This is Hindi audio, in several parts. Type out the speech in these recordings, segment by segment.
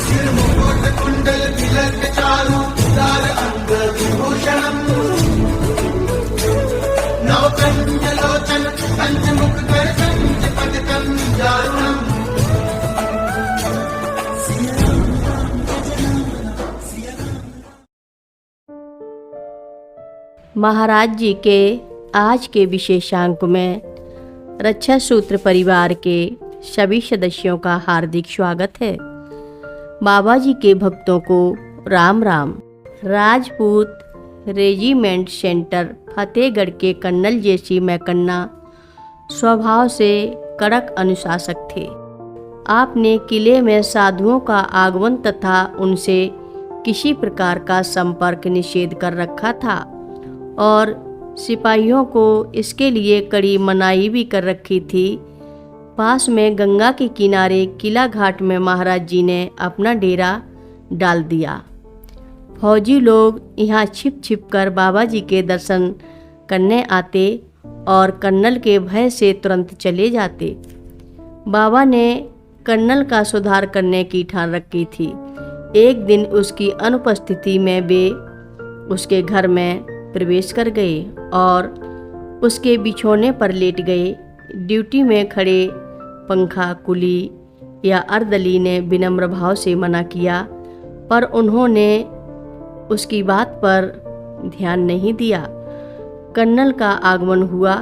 सिर मुकुट कुंडल तिलक चारु उदार अंग विभूषणम् नवकन्यलोचन पंचमुख कर पंचपदकं दारुणम्। महाराज जी के आज के विशेषांक में रक्षा सूत्र परिवार के सभी सदस्यों का हार्दिक स्वागत है। बाबा जी के भक्तों को राम राम। राजपूत रेजिमेंट सेंटर फतेहगढ़ के कर्नल जेसी मैकन्ना स्वभाव से कड़क अनुशासक थे। आपने किले में साधुओं का आगमन तथा उनसे किसी प्रकार का संपर्क निषेध कर रखा था और सिपाहियों को इसके लिए कड़ी मनाही भी कर रखी थी। पास में गंगा के किनारे किला घाट में महाराज जी ने अपना डेरा डाल दिया। फौजी लोग यहाँ छिप छिप कर बाबा जी के दर्शन करने आते और कर्नल के भय से तुरंत चले जाते। बाबा ने कर्नल का सुधार करने की ठान रखी थी। एक दिन उसकी अनुपस्थिति में वे उसके घर में प्रवेश कर गए और उसके बिछौने पर लेट गए। ड्यूटी में खड़े पंखा कुली या अर्दली ने विनम्र भाव से मना किया, पर उन्होंने उसकी बात पर ध्यान नहीं दिया। कर्नल का आगमन हुआ।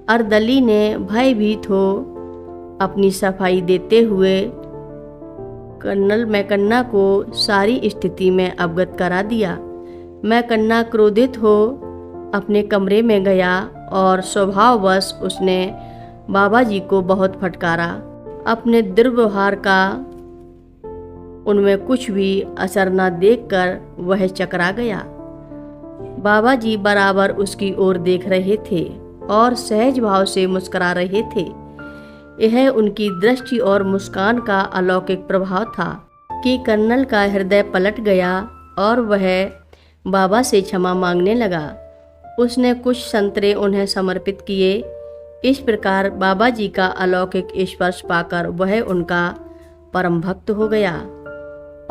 अर्दली ने भयभीत हो अपनी सफाई देते हुए कर्नल मैकन्ना को सारी स्थिति में अवगत करा दिया। मैकन्ना क्रोधित हो अपने कमरे में गया और स्वभाववश उसने बाबा जी को बहुत फटकारा। अपने दुर्व्यवहार का उनमें कुछ भी असर न देखकर वह चकरा गया। बाबा जी बराबर उसकी ओर देख रहे थे और सहज भाव से मुस्कुरा रहे थे। यह उनकी दृष्टि और मुस्कान का अलौकिक प्रभाव था कि कर्नल का हृदय पलट गया और वह बाबा से क्षमा मांगने लगा। उसने कुछ संतरे उन्हें समर्पित किए। इस प्रकार बाबा जी का अलौकिक स्पर्श पाकर वह उनका परम भक्त हो गया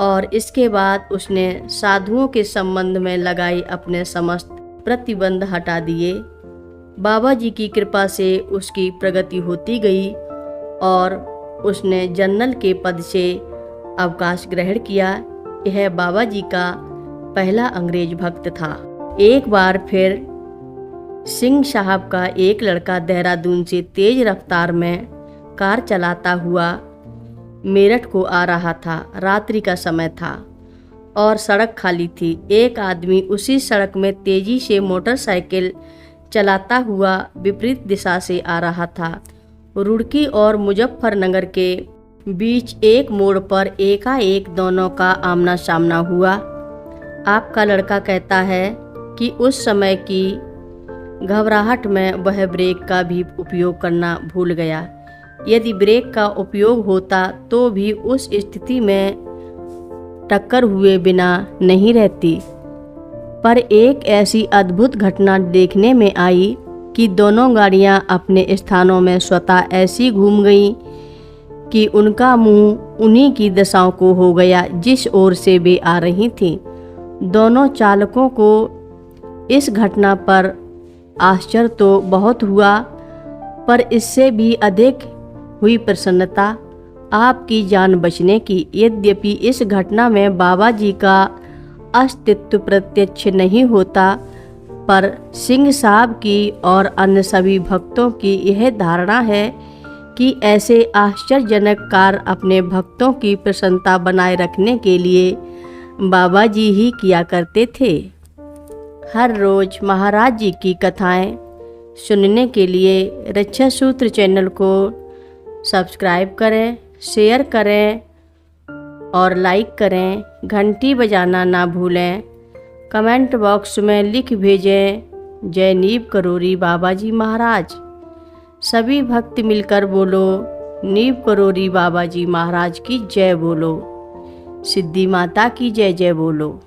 और इसके बाद उसने साधुओं के संबंध में लगाई अपने समस्त प्रतिबंध हटा दिए। बाबा जी की कृपा से उसकी प्रगति होती गई और उसने जनरल के पद से अवकाश ग्रहण किया। यह बाबा जी का पहला अंग्रेज भक्त था। एक बार फिर सिंह साहब का एक लड़का देहरादून से तेज रफ्तार में कार चलाता हुआ मेरठ को आ रहा था। रात्रि का समय था और सड़क खाली थी। एक आदमी उसी सड़क में तेजी से मोटरसाइकिल चलाता हुआ विपरीत दिशा से आ रहा था। रुड़की और मुजफ्फरनगर के बीच एक मोड़ पर एकाएक दोनों का आमना सामना हुआ। आपका लड़का कहता है कि उस समय की घबराहट में वह ब्रेक का भी उपयोग करना भूल गया। यदि ब्रेक का उपयोग होता तो भी उस स्थिति में टक्कर हुए बिना नहीं रहती। पर एक ऐसी अद्भुत घटना देखने में आई कि दोनों गाड़ियां अपने स्थानों में स्वतः ऐसी घूम गईं कि उनका मुंह उन्हीं की दिशाओं को हो गया जिस ओर से वे आ रही थीं। दोनों चालकों को इस घटना पर आश्चर्य तो बहुत हुआ, पर इससे भी अधिक हुई प्रसन्नता आपकी जान बचने की। यद्यपि इस घटना में बाबा जी का अस्तित्व प्रत्यक्ष नहीं होता, पर सिंह साहब की और अन्य सभी भक्तों की यह धारणा है कि ऐसे आश्चर्यजनक कार्य अपने भक्तों की प्रसन्नता बनाए रखने के लिए बाबा जी ही किया करते थे। हर रोज महाराज जी की कथाएं सुनने के लिए रक्षा सूत्र चैनल को सब्सक्राइब करें, शेयर करें और लाइक करें। घंटी बजाना ना भूलें। कमेंट बॉक्स में लिख भेजें जय नीव करोरी बाबा जी महाराज। सभी भक्त मिलकर बोलो नीव करोरी बाबा जी महाराज की जय बोलो। सिद्धि माता की जय जय बोलो।